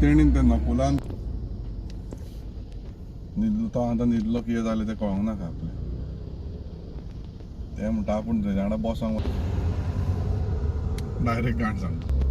तेणीन ते नकुलान न्हिदलो तो आतां न्हिदलो कितें जालें तें कळोंक नाका आपलें तें म्हणटा आपूण तेज्या वांगडा बसोंक डायरेक्ट गांठ सांगता